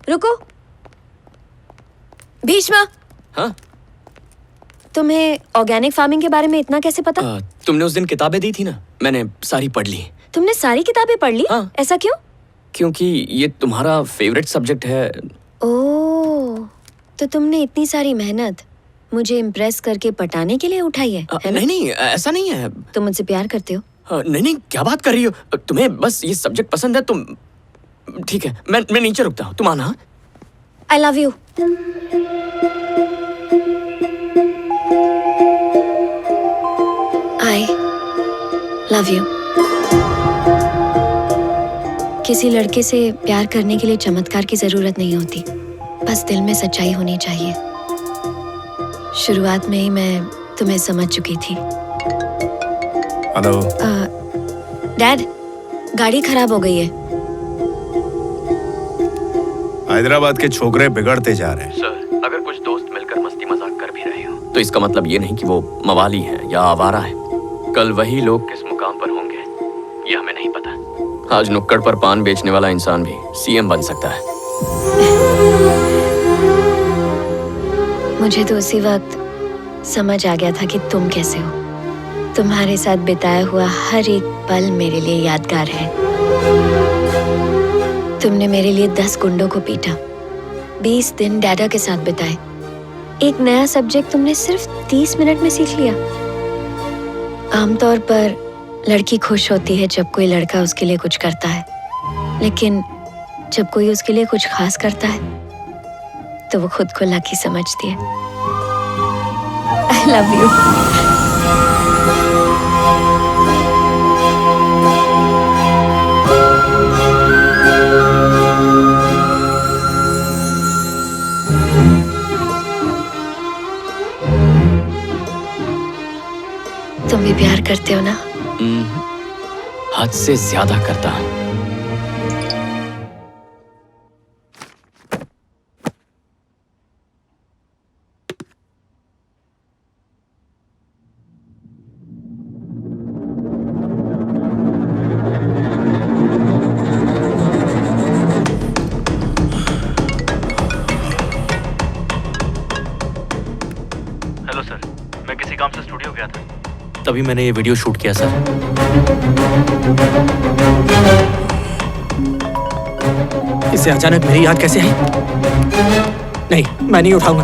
रुको। भीष्मा। हाँ? तुम्हें ऑर्गेनिक फार्मिंग के बारे में इतना कैसे पता? तुमने उस दिन किताबें दी थी ना, मैंने सारी पढ़ ली। तुमने सारी किताबें पढ़ ली? हाँ। ऐसा क्यों? क्योंकि ये तुम्हारा फेवरेट सब्जेक्ट है। ओह, तो तुमने इतनी सारी मेहनत मुझे इम्प्रेस करके पटाने के लिए उठाई है ना? नहीं, ऐसा नहीं है। तुम मुझसे प्यार करते हो? नहीं, क्या बात कर रही हो? तुम्हें बस ये सब्जेक्ट पसंद है। तुम ठीक है, मैं नीचे रुकता हूँ, तुम आना। I love you. I love you. किसी लड़के से प्यार करने के लिए चमत्कार की जरूरत नहीं होती, बस दिल में सच्चाई होनी चाहिए। शुरुआत में ही मैं तुम्हें समझ चुकी थी। हेलो। डैड, गाड़ी खराब हो गई है। हैदराबाद के छोकरे बिगड़ते जा रहे हैं। सर, अगर कुछ दोस्त मिलकर मस्ती मजाक कर भी रहे हो तो इसका मतलब ये नहीं कि वो मवाली है या आवारा है। कल वही लोग किस मुकाम पर होंगे ये हमें नहीं पता। आज नुक्कड़ पर पान बेचने वाला इंसान भी सीएम बन सकता है। मुझे तो उसी वक्त समझ आ गया था कि तुम कैसे हो। तुम्हारे साथ बिताया हुआ हर एक पल मेरे लिए यादगार है। तुमने मेरे लिए 10 गुंडों को पीटा, 20 दिन डैडा के साथ बिताए। एक नया सब्जेक्ट तुमने सिर्फ 30 मिनट में सीख लिया। आमतौर पर लड़की खुश होती है जब कोई लड़का उसके लिए कुछ करता है, लेकिन जब कोई उसके लिए कुछ खास करता है तो वो खुद को लकी समझती है। I love you. तुम भी प्यार करते हो ना? हद से ज्यादा करता हूँ। हेलो सर, मैं किसी काम से स्टूडियो गया था, तभी मैंने ये वीडियो शूट किया सर। इसे अचानक मेरी याद कैसे आई? नहीं, मैं नहीं उठाऊंगा।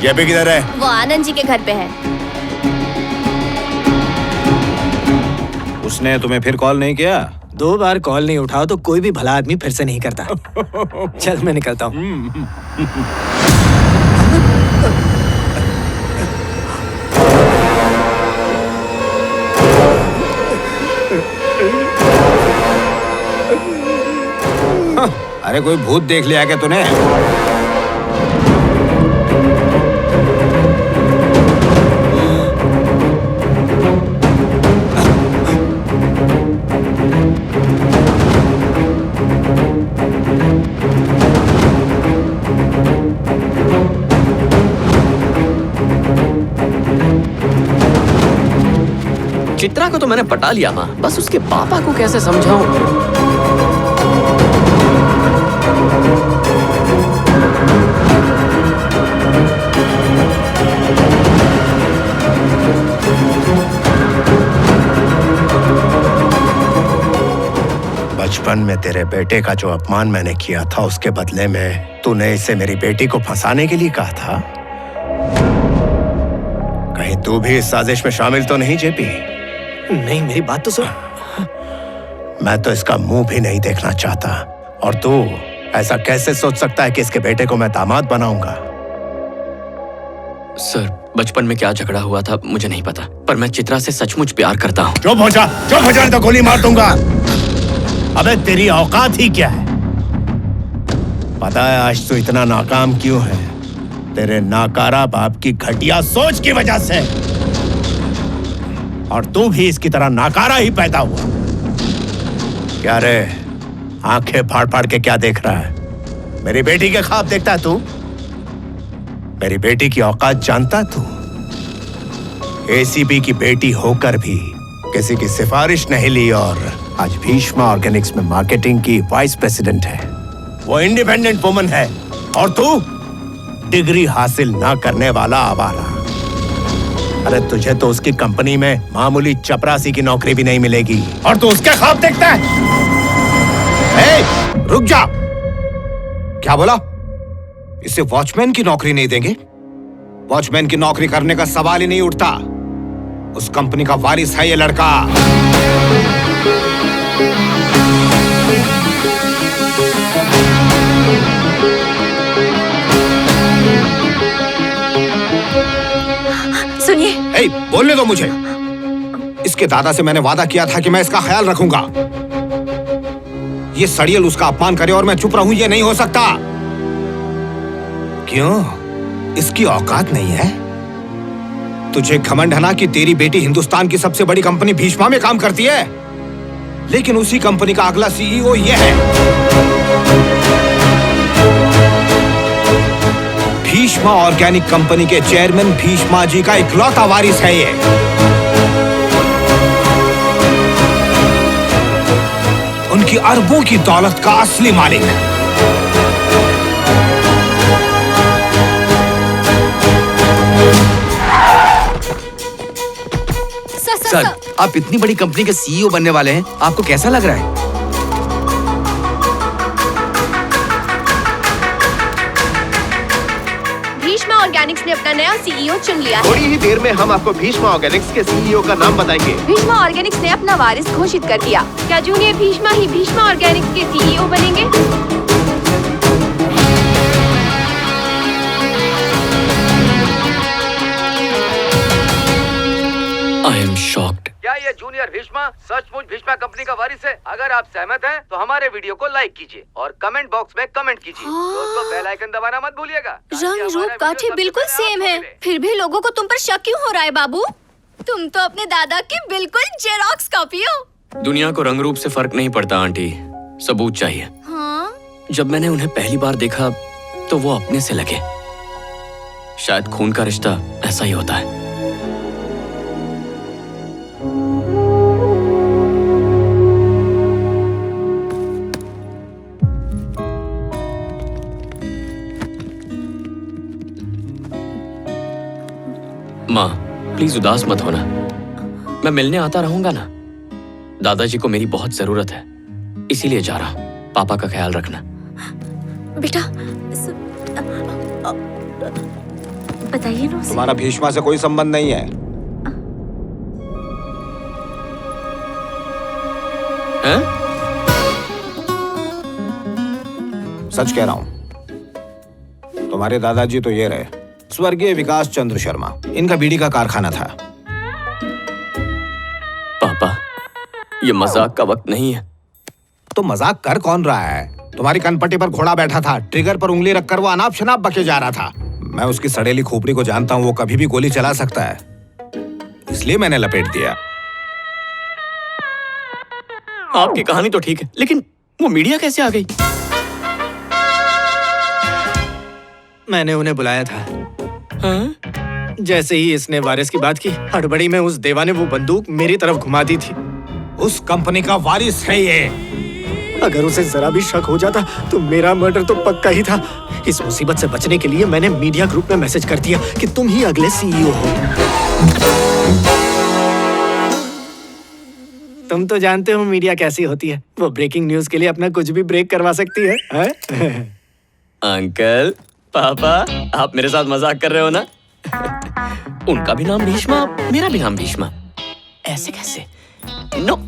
ये भी किधर है? वो आनंद जी के घर पे है। उसने तुम्हें फिर कॉल नहीं किया? 2 बार कॉल नहीं उठाओ तो कोई भी भला आदमी फिर से नहीं करता। चल मैं निकलता हूँ। अरे कोई भूत देख लिया क्या तूने? चित्रा को तो मैंने पटा लिया माँ, बस उसके पापा को कैसे समझाऊं? बचपन में तेरे बेटे का जो अपमान मैंने किया था, उसके बदले में तूने इसे मेरी बेटी को फंसाने के लिए कहा था। कहीं तू भी इस साजिश में शामिल तो नहीं जेपी? नहीं, मेरी बात तो सुन। मैं तो इसका मुंह भी नहीं देखना चाहता, और तू ऐसा कैसे सोच सकता है कि इसके बेटे को मैं दामाद बनाऊंगा? सर, बचपन में क्या झगड़ा हुआ था मुझे नहीं पता, पर मैं चित्रा से सचमुच प्यार करता हूँ। चुप हो जा, चुप हो जा, तो गोली मार दूंगा। अबे तेरी औकात ही क्या है? पता है आज तू इतना नाकाम क्यों है? तेरे नाकारा बाप की घटिया सोच की वजह से। और तू भी इसकी तरह नाकारा ही पैदा हुआ। क्या रे, आंखें फाड़ फाड़ के क्या देख रहा है? मेरी बेटी के ख्वाब देखता है तू? मेरी बेटी की औकात जानता तू? एसीपी की बेटी होकर भी किसी की सिफारिश नहीं ली और आज भीष्मा ऑर्गेनिक्स में मार्केटिंग की वाइस प्रेसिडेंट है। वो इंडिपेंडेंट वुमन है और तू डिग्री हासिल ना करने वाला आवारा। अरे तुझे तो उसकी कंपनी में मामूली चपरासी की नौकरी भी नहीं मिलेगी और तू उसके ख्वाब देखता है। रुक जा। क्या बोला? इसे वॉचमैन की नौकरी नहीं देंगे? वॉचमैन की नौकरी करने का सवाल ही नहीं उठता। उस कंपनी का वारिस है ये लड़का। सुनिए। ए, बोलने दो मुझे। इसके दादा से मैंने वादा किया था कि मैं इसका ख्याल रखूंगा। ये सड़ियल उसका अपमान करे और मैं चुप रहूं, ये नहीं हो सकता। क्यों? इसकी औकात नहीं है? तुझे घमंड है ना कि तेरी बेटी हिंदुस्तान की सबसे बड़ी कंपनी भीष्मा में काम करती है, लेकिन उसी कंपनी का अगला सीईओ ये है। भीष्मा ऑर्गेनिक कंपनी के चेयरमैन भीष्मा जी का इकलौता वारिस है ये। उनकी अरबों की दौलत का असली मालिक। सर, आप इतनी बड़ी कंपनी के सीईओ बनने वाले हैं, आपको कैसा लग रहा है? भीष्मा ऑर्गेनिक्स ने अपना नया सीईओ चुन लिया है। थोड़ी ही देर में हम आपको भीष्मा ऑर्गेनिक्स के सीईओ का नाम बताएंगे। भीष्मा ऑर्गेनिक्स ने अपना वारिस घोषित कर दिया। क्या जूनियर भीष्मा ही भीष्मा ऑर्गेनिक्स के सीईओ बनेंगे? I am shocked. क्या ये जूनियर भीष्मा सचमुच भीष्मा कंपनी का वारिस है? अगर आप सहमत हैं, तो हमारे वीडियो को लाइक कीजिए और कमेंट बॉक्स में कमेंट कीजिए। दोस्तों, बेल आइकन दबाना मत भूलिएगा। रंग रूप काठे बिल्कुल सेम है, फिर भी लोगों को तुम पर शक क्यों हो रहा है बाबू? तुम तो अपने दादा की बिल्कुल जेरॉक्स कॉपी हो। दुनिया को रंग रूप से फर्क नहीं पड़ता आंटी, सबूत चाहिए। हाँ? जब मैंने उन्हें पहली बार देखा तो वो अपने से लगे। शायद खून का रिश्ता ऐसा ही होता है। माँ, प्लीज उदास मत होना। मैं मिलने आता रहूंगा ना। दादाजी को मेरी बहुत जरूरत है, इसीलिए जा रहा हूँ। पापा का ख्याल रखना। बेटा बताइए ना उसे। तुम्हारा भीष्मा से कोई संबंध नहीं है। हैं? सच कह रहा हूं। तुम्हारे दादाजी तो ये रहे, स्वर्गीय विकास चंद्र शर्मा। इनका बीड़ी का कारखाना था। पापा, ये मजाक का वक्त नहीं है। तो मजाक कर कौन रहा है? तुम्हारी कनपट्टी पर घोड़ा बैठा था, ट्रिगर पर उंगली रखकर वो अनाप शनाप बके जा रहा था। मैं उसकी सड़ेली खोपड़ी को जानता हूँ, वो कभी भी गोली चला सकता है, इसलिए मैंने लपेट दिया। आपकी कहानी तो ठीक है, लेकिन वो मीडिया कैसे आ गई? मैंने उन्हें बुलाया था। हाँ? जैसे ही इसने वारिस की बात की, हड़बड़ी में उस देवा ने वो बंदूक मेरी तरफ घुमा दी थी। उस कंपनी का वारिस है ये। अगर उसे जरा भी शक हो जाता तो मेरा मर्डर तो पक्का ही था। इस मुसीबत से बचने के लिए मैंने मीडिया ग्रुप में मैसेज कर दिया कि तुम ही अगले सीईओ हो। तुम तो जानते हो मीडिया कैसी होती है। वो ब्रेकिंग न्यूज के लिए अपना कुछ भी ब्रेक करवा सकती है, अंकल, पापा, आप मेरे साथ मजाक कर रहे हो ना? उनका भी नाम भीष्मा, मेरा भी नाम भीष्मा। ऐसे कैसे? No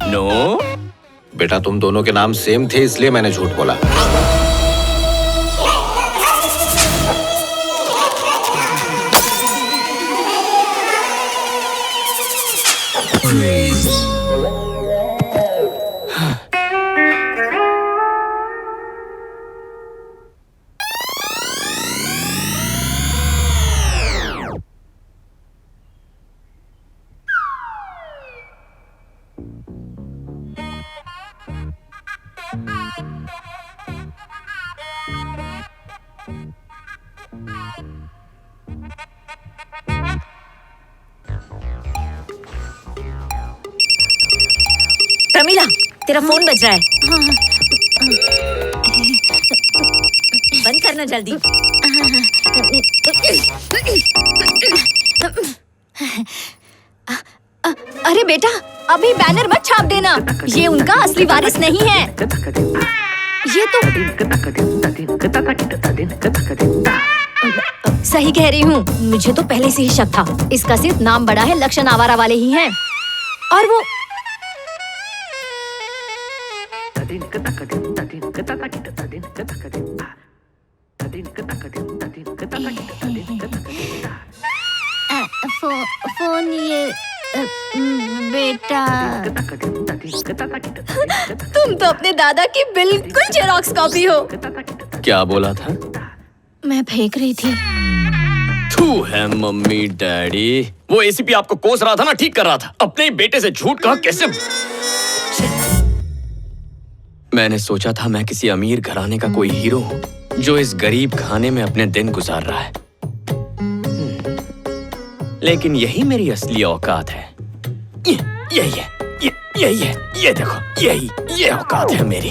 no. बेटा, तुम दोनों के नाम सेम थे, इसलिए मैंने झूठ बोला। प्रमिला, तेरा फोन बज रहा है। बंद करना जल्दी। अरे बेटा, अभी बैनर मत छाप देना, ये उनका असली वारिस नहीं है। ये तो सही कह रही हूँ, मुझे तो पहले से ही शक था। इसका सिर्फ नाम बड़ा है, लक्षण आवारा वाले ही हैं। और वो फोन ये बेटा, तुम तो अपने दादा की बिल्कुल जेरॉक्स कॉपी हो। क्या बोला था? मैं फेंक रही थी। तू है मम्मी डैडी। वो एसीपी आपको कोस रहा था ना, ठीक कर रहा था। अपने ही बेटे से झूठ कहा कैसे? मैंने सोचा था मैं किसी अमीर घराने का कोई हीरो हूं जो इस गरीब खाने में अपने दिन गुजार रहा है, लेकिन यही मेरी असली औकात है। यही है, यही है, ये देखो, ये औकात है मेरी।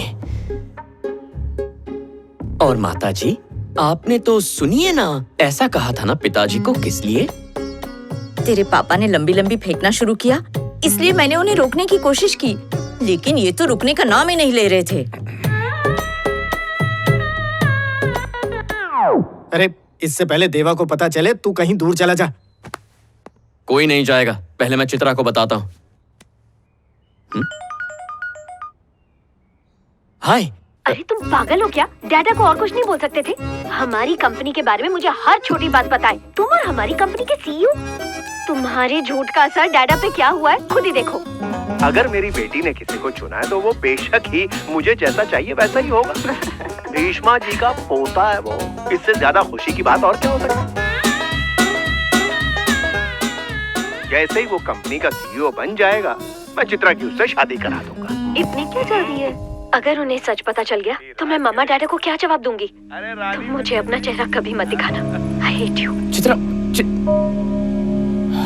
और माताजी, आपने तो सुनिए ना, ऐसा कहा था ना पिताजी को किस लिए? तेरे पापा ने लंबी लंबी फेंकना शुरू किया, इसलिए मैंने उन्हें रोकने की कोशिश की, लेकिन ये तो रुकने का नाम ही नहीं ले रहे थे। अरे इससे पहले देवा को पता चले तू कहीं दूर चला जा। कोई नहीं जाएगा, पहले मैं चित्रा को बताता हूँ। हाय। अरे तुम पागल हो क्या? डैडा को और कुछ नहीं बोल सकते थे? हमारी कंपनी के बारे में मुझे हर छोटी बात पता है। तुम और हमारी कंपनी के सीईओ, तुम्हारे झूठ का असर डैडा पे क्या हुआ है खुद ही देखो। अगर मेरी बेटी ने किसी को चुना है तो वो बेशक ही मुझे जैसा चाहिए वैसा ही होगा। भीष्मा जी का पोता है वो, इससे ज्यादा खुशी की बात और क्या हो सकती? जैसे ही वो कंपनी का सीईओ बन जाएगा, मैं चित्रा की उससे शादी करा दूंगा। इतनी क्या जल्दी है? अगर उन्हें सच पता चल गया तो मैं मम्मा डैडा को क्या जवाब दूंगी? तुम मुझे अपना चेहरा कभी मत दिखाना। I hate you। चित्रा